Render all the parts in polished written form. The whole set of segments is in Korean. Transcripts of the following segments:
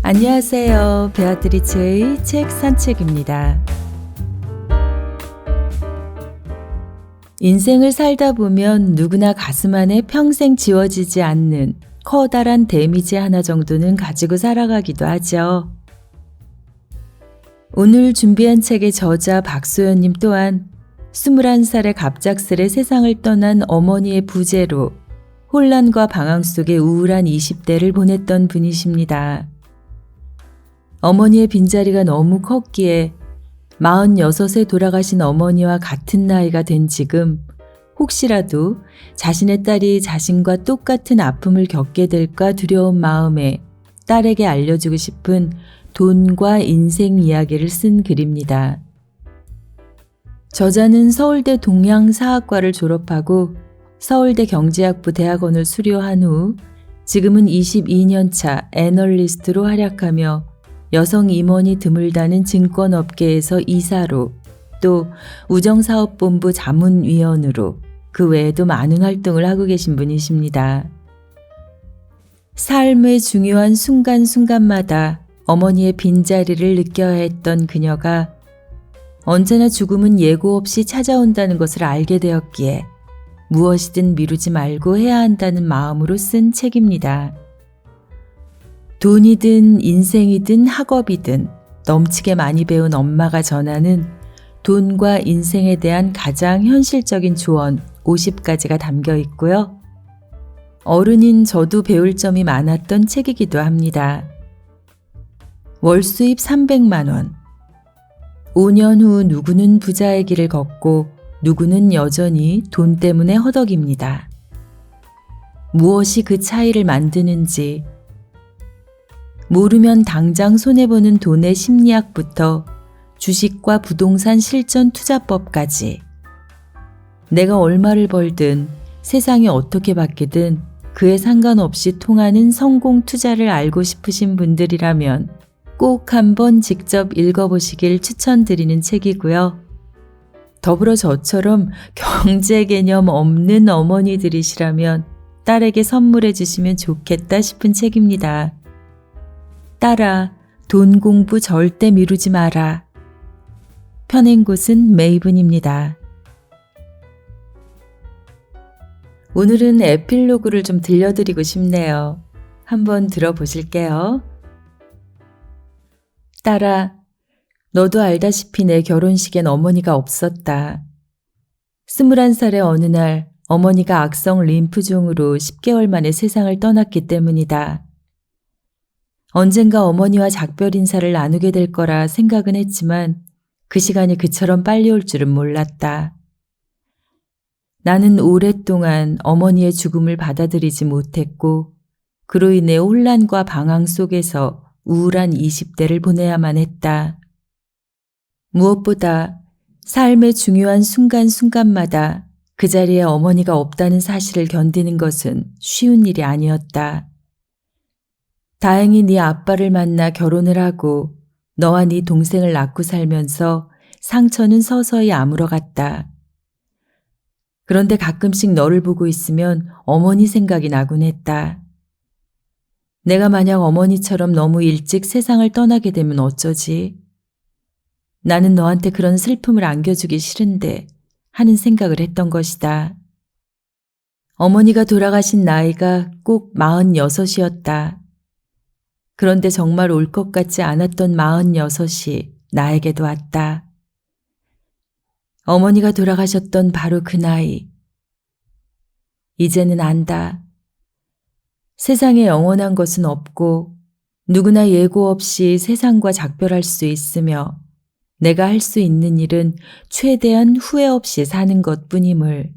안녕하세요. 베아트리체의 책 산책입니다. 인생을 살다 보면 누구나 가슴 안에 평생 지워지지 않는 커다란 데미지 하나 정도는 가지고 살아가기도 하죠. 오늘 준비한 책의 저자 박소연님 또한 21살에 갑작스레 세상을 떠난 어머니의 부재로 혼란과 방황 속에 우울한 20대를 보냈던 분이십니다. 어머니의 빈자리가 너무 컸기에 46에 돌아가신 어머니와 같은 나이가 된 지금 혹시라도 자신의 딸이 자신과 똑같은 아픔을 겪게 될까 두려운 마음에 딸에게 알려주고 싶은 돈과 인생 이야기를 쓴 글입니다. 저자는 서울대 동양사학과를 졸업하고 서울대 경제학부 대학원을 수료한 후 지금은 22년차 애널리스트로 활약하며 여성 임원이 드물다는 증권업계에서 이사로 또 우정사업본부 자문위원으로 그 외에도 많은 활동을 하고 계신 분이십니다. 삶의 중요한 순간순간마다 어머니의 빈자리를 느껴야 했던 그녀가 언제나 죽음은 예고 없이 찾아온다는 것을 알게 되었기에 무엇이든 미루지 말고 해야 한다는 마음으로 쓴 책입니다. 돈이든 인생이든 학업이든 넘치게 많이 배운 엄마가 전하는 돈과 인생에 대한 가장 현실적인 조언 50가지가 담겨 있고요. 어른인 저도 배울 점이 많았던 책이기도 합니다. 월 수입 300만 원. 5년 후 누구는 부자의 길을 걷고 누구는 여전히 돈 때문에 허덕입니다. 무엇이 그 차이를 만드는지 모르면 당장 손해보는 돈의 심리학부터 주식과 부동산 실전 투자법까지 내가 얼마를 벌든 세상이 어떻게 바뀌든 그에 상관없이 통하는 성공 투자를 알고 싶으신 분들이라면 꼭 한번 직접 읽어보시길 추천드리는 책이고요. 더불어 저처럼 경제 개념 없는 어머니들이시라면 딸에게 선물해 주시면 좋겠다 싶은 책입니다. 딸아, 돈 공부 절대 미루지 마라. 펴낸 곳은 메이븐입니다. 오늘은 에필로그를 좀 들려드리고 싶네요. 한번 들어보실게요. 딸아, 너도 알다시피 내 결혼식엔 어머니가 없었다. 21살의 어느 날 어머니가 악성 림프종으로 10개월 만에 세상을 떠났기 때문이다. 언젠가 어머니와 작별 인사를 나누게 될 거라 생각은 했지만 그 시간이 그처럼 빨리 올 줄은 몰랐다. 나는 오랫동안 어머니의 죽음을 받아들이지 못했고 그로 인해 혼란과 방황 속에서 우울한 20대를 보내야만 했다. 무엇보다 삶의 중요한 순간순간마다 그 자리에 어머니가 없다는 사실을 견디는 것은 쉬운 일이 아니었다. 다행히 네 아빠를 만나 결혼을 하고 너와 네 동생을 낳고 살면서 상처는 서서히 아물어갔다. 그런데 가끔씩 너를 보고 있으면 어머니 생각이 나곤 했다. 내가 만약 어머니처럼 너무 일찍 세상을 떠나게 되면 어쩌지? 나는 너한테 그런 슬픔을 안겨주기 싫은데 하는 생각을 했던 것이다. 어머니가 돌아가신 나이가 꼭 46이었다. 그런데 정말 올 것 같지 않았던 46이 나에게도 왔다. 어머니가 돌아가셨던 바로 그 나이. 이제는 안다. 세상에 영원한 것은 없고 누구나 예고 없이 세상과 작별할 수 있으며 내가 할 수 있는 일은 최대한 후회 없이 사는 것뿐임을.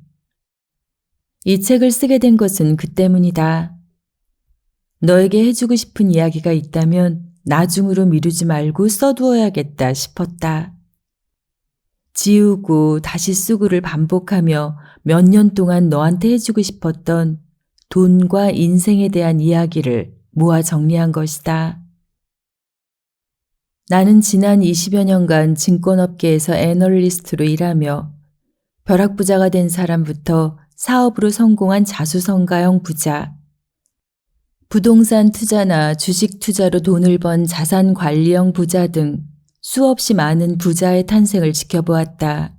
이 책을 쓰게 된 것은 그 때문이다. 너에게 해주고 싶은 이야기가 있다면 나중으로 미루지 말고 써두어야겠다 싶었다. 지우고 다시 쓰고를 반복하며 몇 년 동안 너한테 해주고 싶었던 돈과 인생에 대한 이야기를 모아 정리한 것이다. 나는 지난 20여 년간 증권업계에서 애널리스트로 일하며 벼락부자가 된 사람부터 사업으로 성공한 자수성가형 부자, 부동산 투자나 주식 투자로 돈을 번 자산 관리형 부자 등 수없이 많은 부자의 탄생을 지켜보았다.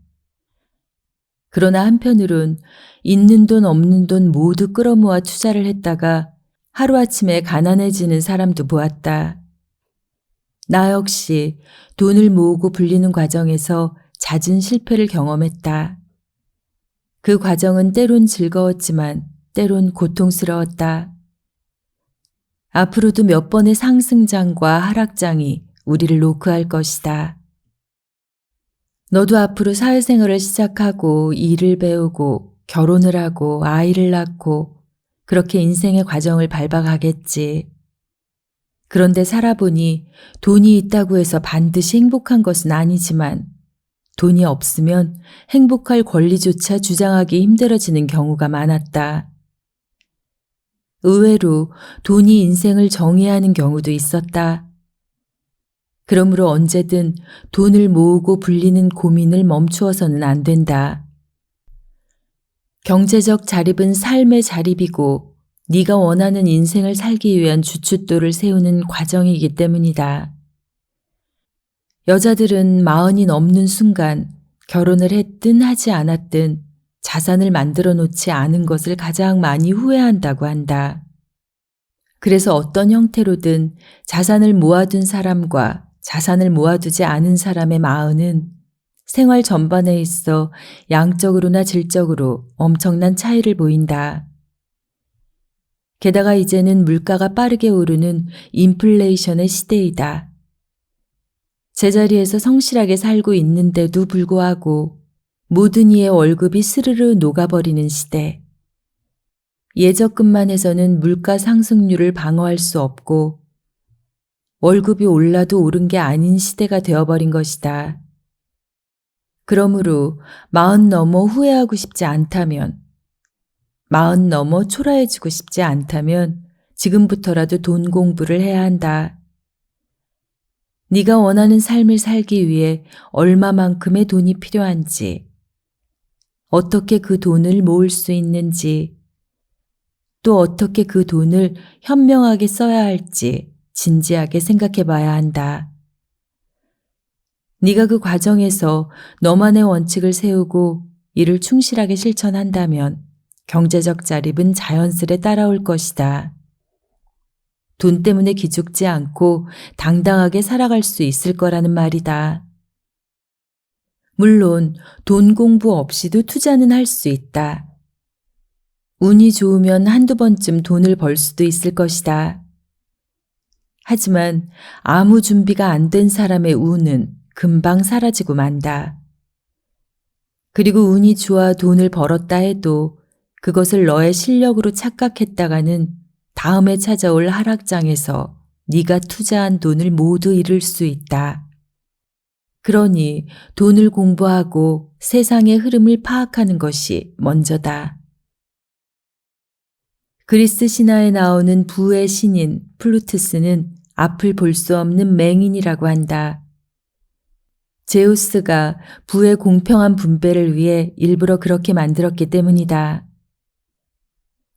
그러나 한편으론 있는 돈 없는 돈 모두 끌어모아 투자를 했다가 하루아침에 가난해지는 사람도 보았다. 나 역시 돈을 모으고 불리는 과정에서 잦은 실패를 경험했다. 그 과정은 때론 즐거웠지만 때론 고통스러웠다. 앞으로도 몇 번의 상승장과 하락장이 우리를 노크할 것이다. 너도 앞으로 사회생활을 시작하고 일을 배우고 결혼을 하고 아이를 낳고 그렇게 인생의 과정을 밟아가겠지. 그런데 살아보니 돈이 있다고 해서 반드시 행복한 것은 아니지만 돈이 없으면 행복할 권리조차 주장하기 힘들어지는 경우가 많았다. 의외로 돈이 인생을 정의하는 경우도 있었다. 그러므로 언제든 돈을 모으고 불리는 고민을 멈추어서는 안 된다. 경제적 자립은 삶의 자립이고 네가 원하는 인생을 살기 위한 주춧돌을 세우는 과정이기 때문이다. 여자들은 40이 넘는 순간 결혼을 했든 하지 않았든 자산을 만들어 놓지 않은 것을 가장 많이 후회한다고 한다. 그래서 어떤 형태로든 자산을 모아둔 사람과 자산을 모아두지 않은 사람의 마음은 생활 전반에 있어 양적으로나 질적으로 엄청난 차이를 보인다. 게다가 이제는 물가가 빠르게 오르는 인플레이션의 시대이다. 제자리에서 성실하게 살고 있는데도 불구하고 모든 이의 월급이 스르르 녹아버리는 시대. 예적금만 해서는 물가 상승률을 방어할 수 없고 월급이 올라도 오른 게 아닌 시대가 되어버린 것이다. 그러므로 40 넘어 후회하고 싶지 않다면, 40 넘어 초라해지고 싶지 않다면 지금부터라도 돈 공부를 해야 한다. 네가 원하는 삶을 살기 위해 얼마만큼의 돈이 필요한지, 어떻게 그 돈을 모을 수 있는지, 또 어떻게 그 돈을 현명하게 써야 할지 진지하게 생각해 봐야 한다. 네가 그 과정에서 너만의 원칙을 세우고 이를 충실하게 실천한다면 경제적 자립은 자연스레 따라올 것이다. 돈 때문에 기죽지 않고 당당하게 살아갈 수 있을 거라는 말이다. 물론 돈 공부 없이도 투자는 할 수 있다. 운이 좋으면 한두 번쯤 돈을 벌 수도 있을 것이다. 하지만 아무 준비가 안 된 사람의 운은 금방 사라지고 만다. 그리고 운이 좋아 돈을 벌었다 해도 그것을 너의 실력으로 착각했다가는 다음에 찾아올 하락장에서 네가 투자한 돈을 모두 잃을 수 있다. 그러니 돈을 공부하고 세상의 흐름을 파악하는 것이 먼저다. 그리스 신화에 나오는 부의 신인 플루투스는 앞을 볼 수 없는 맹인이라고 한다. 제우스가 부의 공평한 분배를 위해 일부러 그렇게 만들었기 때문이다.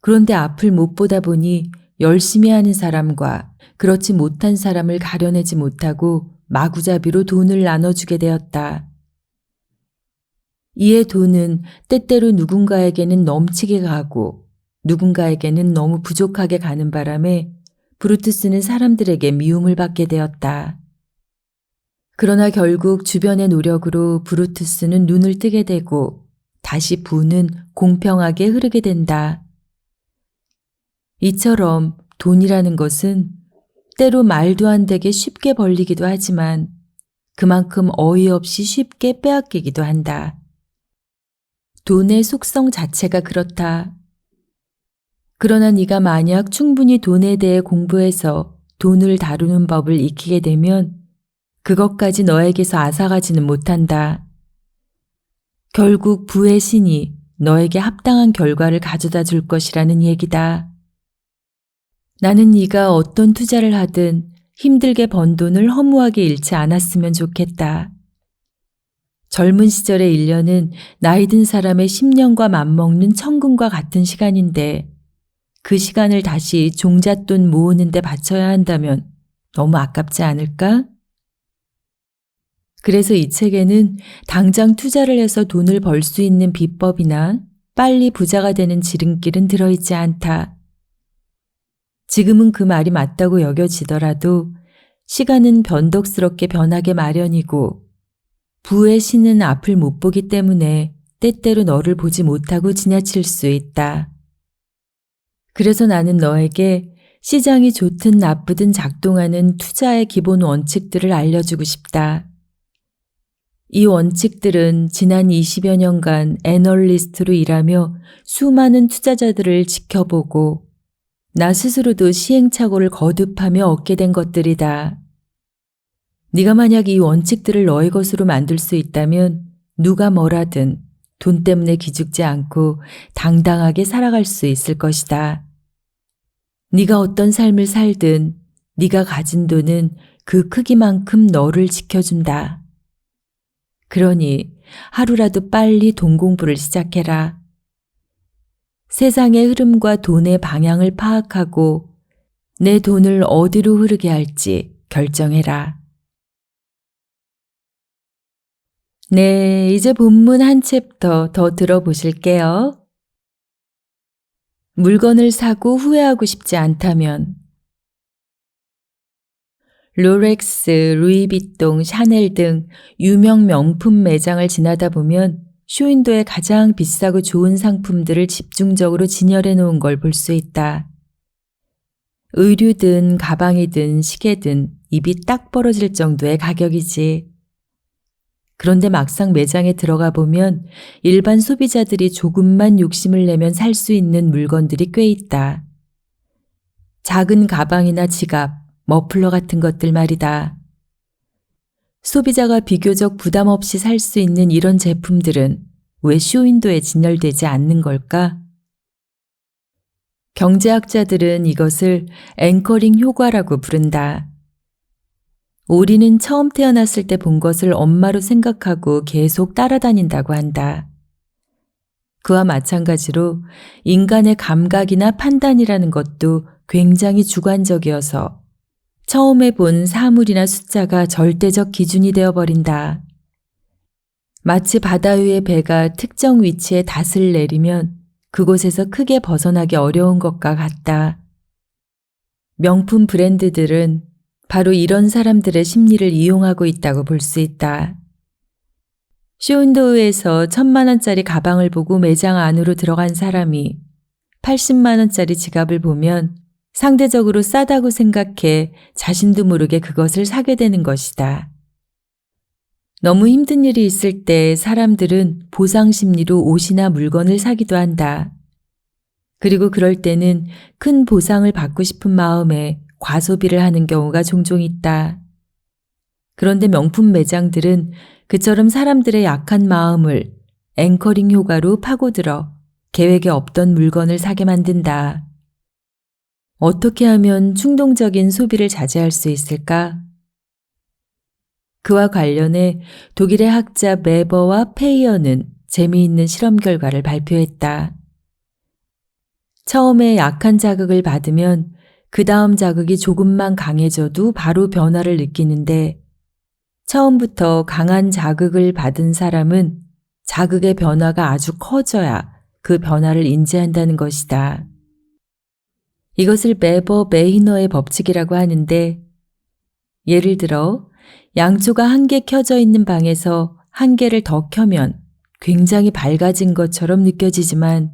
그런데 앞을 못 보다 보니 열심히 하는 사람과 그렇지 못한 사람을 가려내지 못하고 마구잡이로 돈을 나눠주게 되었다. 이에 돈은 때때로 누군가에게는 넘치게 가고 누군가에게는 너무 부족하게 가는 바람에 브루투스는 사람들에게 미움을 받게 되었다. 그러나 결국 주변의 노력으로 브루투스는 눈을 뜨게 되고 다시 부는 공평하게 흐르게 된다. 이처럼 돈이라는 것은 때로 말도 안 되게 쉽게 벌리기도 하지만 그만큼 어이없이 쉽게 빼앗기기도 한다. 돈의 속성 자체가 그렇다. 그러나 네가 만약 충분히 돈에 대해 공부해서 돈을 다루는 법을 익히게 되면 그것까지 너에게서 앗아가지는 못한다. 결국 부의 신이 너에게 합당한 결과를 가져다 줄 것이라는 얘기다. 나는 네가 어떤 투자를 하든 힘들게 번 돈을 허무하게 잃지 않았으면 좋겠다. 젊은 시절의 1년은 나이 든 사람의 10년과 맞먹는 천금과 같은 시간인데 그 시간을 다시 종잣돈 모으는 데 바쳐야 한다면 너무 아깝지 않을까? 그래서 이 책에는 당장 투자를 해서 돈을 벌 수 있는 비법이나 빨리 부자가 되는 지름길은 들어있지 않다. 지금은 그 말이 맞다고 여겨지더라도 시간은 변덕스럽게 변하게 마련이고 부의 신은 앞을 못 보기 때문에 때때로 너를 보지 못하고 지나칠 수 있다. 그래서 나는 너에게 시장이 좋든 나쁘든 작동하는 투자의 기본 원칙들을 알려주고 싶다. 이 원칙들은 지난 20여 년간 애널리스트로 일하며 수많은 투자자들을 지켜보고 나 스스로도 시행착오를 거듭하며 얻게 된 것들이다. 네가 만약 이 원칙들을 너의 것으로 만들 수 있다면 누가 뭐라든 돈 때문에 기죽지 않고 당당하게 살아갈 수 있을 것이다. 네가 어떤 삶을 살든 네가 가진 돈은 그 크기만큼 너를 지켜준다. 그러니 하루라도 빨리 돈 공부를 시작해라. 세상의 흐름과 돈의 방향을 파악하고 내 돈을 어디로 흐르게 할지 결정해라. 네, 이제 본문 한 챕터 더 들어보실게요. 물건을 사고 후회하고 싶지 않다면 롤렉스, 루이비통, 샤넬 등 유명 명품 매장을 지나다 보면 쇼윈도에 가장 비싸고 좋은 상품들을 집중적으로 진열해 놓은 걸 볼 수 있다. 의류든 가방이든 시계든 입이 딱 벌어질 정도의 가격이지. 그런데 막상 매장에 들어가 보면 일반 소비자들이 조금만 욕심을 내면 살 수 있는 물건들이 꽤 있다. 작은 가방이나 지갑, 머플러 같은 것들 말이다. 소비자가 비교적 부담 없이 살 수 있는 이런 제품들은 왜 쇼윈도에 진열되지 않는 걸까? 경제학자들은 이것을 앵커링 효과라고 부른다. 오리는 처음 태어났을 때 본 것을 엄마로 생각하고 계속 따라다닌다고 한다. 그와 마찬가지로 인간의 감각이나 판단이라는 것도 굉장히 주관적이어서 처음에 본 사물이나 숫자가 절대적 기준이 되어버린다. 마치 바다 위의 배가 특정 위치에 닷을 내리면 그곳에서 크게 벗어나기 어려운 것과 같다. 명품 브랜드들은 바로 이런 사람들의 심리를 이용하고 있다고 볼 수 있다. 쇼윈도우에서 1,000만 원짜리 가방을 보고 매장 안으로 들어간 사람이 80만 원짜리 지갑을 보면 상대적으로 싸다고 생각해 자신도 모르게 그것을 사게 되는 것이다. 너무 힘든 일이 있을 때 사람들은 보상 심리로 옷이나 물건을 사기도 한다. 그리고 그럴 때는 큰 보상을 받고 싶은 마음에 과소비를 하는 경우가 종종 있다. 그런데 명품 매장들은 그처럼 사람들의 약한 마음을 앵커링 효과로 파고들어 계획에 없던 물건을 사게 만든다. 어떻게 하면 충동적인 소비를 자제할 수 있을까? 그와 관련해 독일의 학자 메버와 페이어는 재미있는 실험 결과를 발표했다. 처음에 약한 자극을 받으면 그 다음 자극이 조금만 강해져도 바로 변화를 느끼는데 처음부터 강한 자극을 받은 사람은 자극의 변화가 아주 커져야 그 변화를 인지한다는 것이다. 이것을 메버 메이너의 법칙이라고 하는데 예를 들어 양초가 한 개 켜져 있는 방에서 한 개를 더 켜면 굉장히 밝아진 것처럼 느껴지지만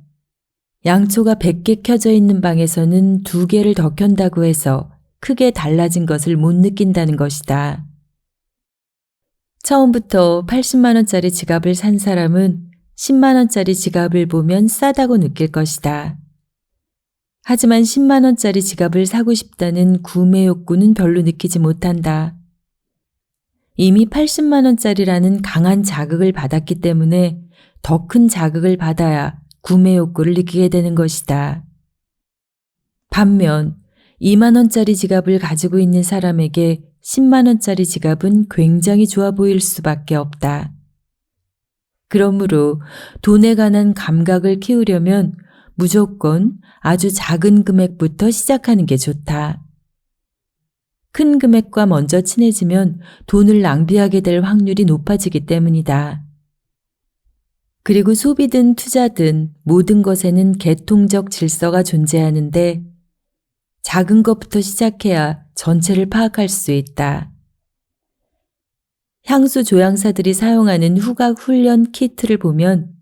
양초가 100개 켜져 있는 방에서는 2개를 더 켠다고 해서 크게 달라진 것을 못 느낀다는 것이다. 처음부터 80만 원짜리 지갑을 산 사람은 10만 원짜리 지갑을 보면 싸다고 느낄 것이다. 하지만 10만 원짜리 지갑을 사고 싶다는 구매 욕구는 별로 느끼지 못한다. 이미 80만 원짜리라는 강한 자극을 받았기 때문에 더 큰 자극을 받아야 구매 욕구를 느끼게 되는 것이다. 반면 2만 원짜리 지갑을 가지고 있는 사람에게 10만 원짜리 지갑은 굉장히 좋아 보일 수밖에 없다. 그러므로 돈에 관한 감각을 키우려면 무조건 아주 작은 금액부터 시작하는 게 좋다. 큰 금액과 먼저 친해지면 돈을 낭비하게 될 확률이 높아지기 때문이다. 그리고 소비든 투자든 모든 것에는 계통적 질서가 존재하는데 작은 것부터 시작해야 전체를 파악할 수 있다. 향수 조향사들이 사용하는 후각 훈련 키트를 보면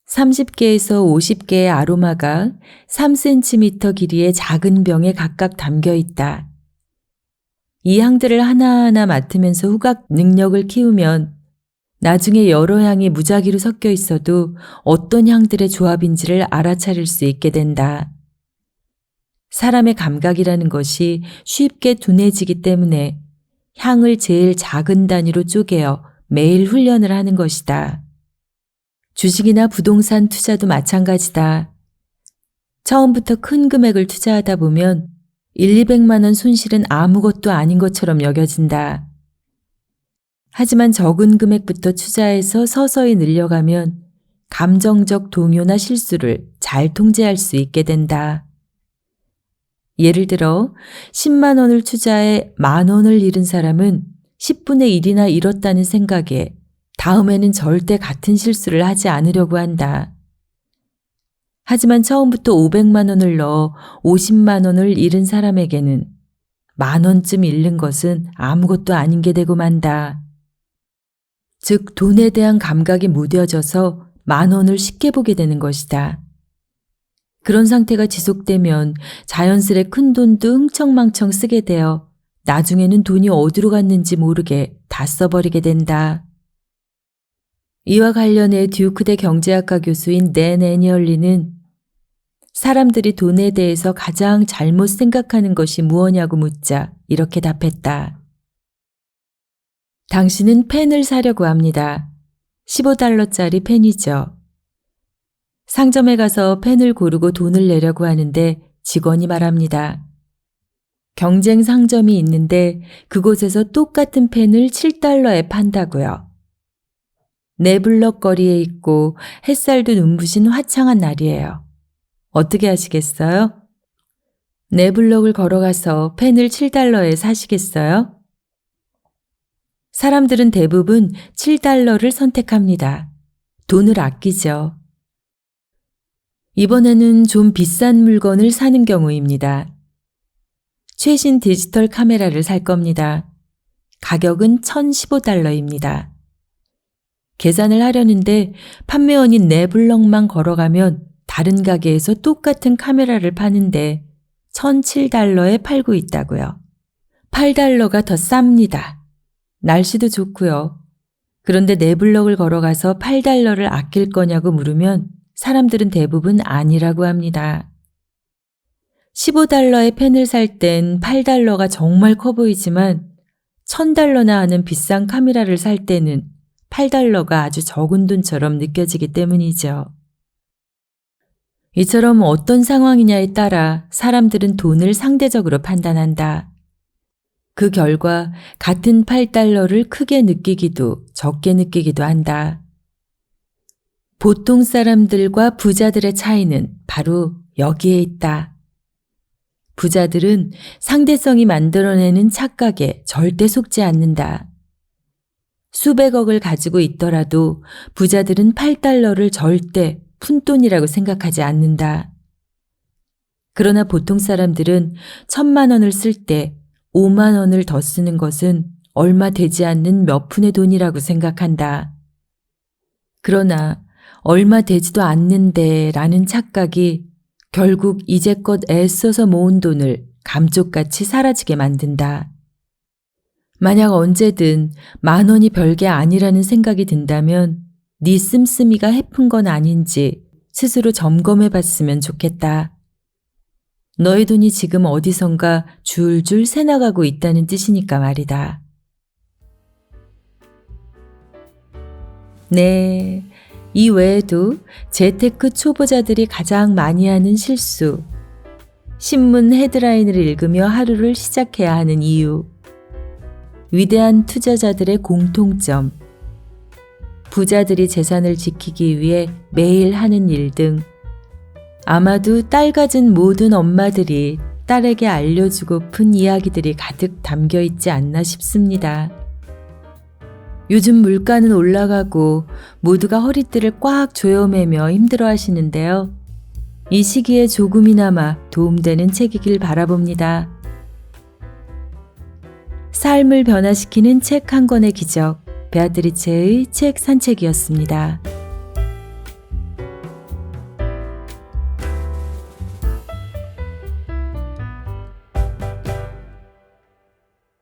30개에서 50개의 아로마가 3cm 길이의 작은 병에 각각 담겨 있다. 이 향들을 하나하나 맡으면서 후각 능력을 키우면 나중에 여러 향이 무작위로 섞여 있어도 어떤 향들의 조합인지를 알아차릴 수 있게 된다. 사람의 감각이라는 것이 쉽게 둔해지기 때문에 향을 제일 작은 단위로 쪼개어 매일 훈련을 하는 것이다. 주식이나 부동산 투자도 마찬가지다. 처음부터 큰 금액을 투자하다 보면 1,200만 원 손실은 아무것도 아닌 것처럼 여겨진다. 하지만 적은 금액부터 투자해서 서서히 늘려가면 감정적 동요나 실수를 잘 통제할 수 있게 된다. 예를 들어 10만 원을 투자해 10,000원을 잃은 사람은 10분의 1이나 잃었다는 생각에 다음에는 절대 같은 실수를 하지 않으려고 한다. 하지만 처음부터 500만 원을 넣어 50만 원을 잃은 사람에게는 10,000원쯤 잃는 것은 아무것도 아닌 게 되고 만다. 즉 돈에 대한 감각이 무뎌져서 10,000원을 쉽게 보게 되는 것이다. 그런 상태가 지속되면 자연스레 큰 돈도 흥청망청 쓰게 되어 나중에는 돈이 어디로 갔는지 모르게 다 써버리게 된다. 이와 관련해 듀크대 경제학과 교수인 댄 애니얼리는 사람들이 돈에 대해서 가장 잘못 생각하는 것이 무엇냐고 묻자 이렇게 답했다. 당신은 펜을 사려고 합니다. $15짜리 펜이죠. 상점에 가서 펜을 고르고 돈을 내려고 하는데 직원이 말합니다. 경쟁 상점이 있는데 그곳에서 똑같은 펜을 $7에 판다고요. 네 블럭 거리에 있고 햇살도 눈부신 화창한 날이에요. 어떻게 하시겠어요? 네 블럭을 걸어가서 펜을 $7에 사시겠어요? 사람들은 대부분 $7를 선택합니다. 돈을 아끼죠. 이번에는 좀 비싼 물건을 사는 경우입니다. 최신 디지털 카메라를 살 겁니다. 가격은 $1,015입니다. 계산을 하려는데 판매원이 네 블럭만 걸어가면 다른 가게에서 똑같은 카메라를 파는데 $1,007에 팔고 있다고요. $8가 더 쌉니다. 날씨도 좋고요. 그런데 네 블럭을 걸어가서 $8를 아낄 거냐고 물으면 사람들은 대부분 아니라고 합니다. $15의 펜을 살 땐 $8가 정말 커 보이지만 $1,000나 하는 비싼 카메라를 살 때는 $8가 아주 적은 돈처럼 느껴지기 때문이죠. 이처럼 어떤 상황이냐에 따라 사람들은 돈을 상대적으로 판단한다. 그 결과 같은 $8를 크게 느끼기도 적게 느끼기도 한다. 보통 사람들과 부자들의 차이는 바로 여기에 있다. 부자들은 상대성이 만들어내는 착각에 절대 속지 않는다. 수백억을 가지고 있더라도 부자들은 $8를 절대 푼돈이라고 생각하지 않는다. 그러나 보통 사람들은 1,000만 원을 쓸 때 5만 원을 더 쓰는 것은 얼마 되지 않는 몇 푼의 돈이라고 생각한다. 그러나 얼마 되지도 않는데 라는 착각이 결국 이제껏 애써서 모은 돈을 감쪽같이 사라지게 만든다. 만약 언제든 10,000원이 별게 아니라는 생각이 든다면 네 씀씀이가 해픈 건 아닌지 스스로 점검해 봤으면 좋겠다. 너의 돈이 지금 어디선가 줄줄 새나가고 있다는 뜻이니까 말이다. 네, 이 외에도 재테크 초보자들이 가장 많이 하는 실수, 신문 헤드라인을 읽으며 하루를 시작해야 하는 이유, 위대한 투자자들의 공통점, 부자들이 재산을 지키기 위해 매일 하는 일 등 아마도 딸 가진 모든 엄마들이 딸에게 알려주고픈 이야기들이 가득 담겨 있지 않나 싶습니다. 요즘 물가는 올라가고 모두가 허리띠를 꽉 조여매며 힘들어 하시는데요. 이 시기에 조금이나마 도움되는 책이길 바라봅니다. 삶을 변화시키는 책 한 권의 기적, 베아트리체의 책 산책이었습니다.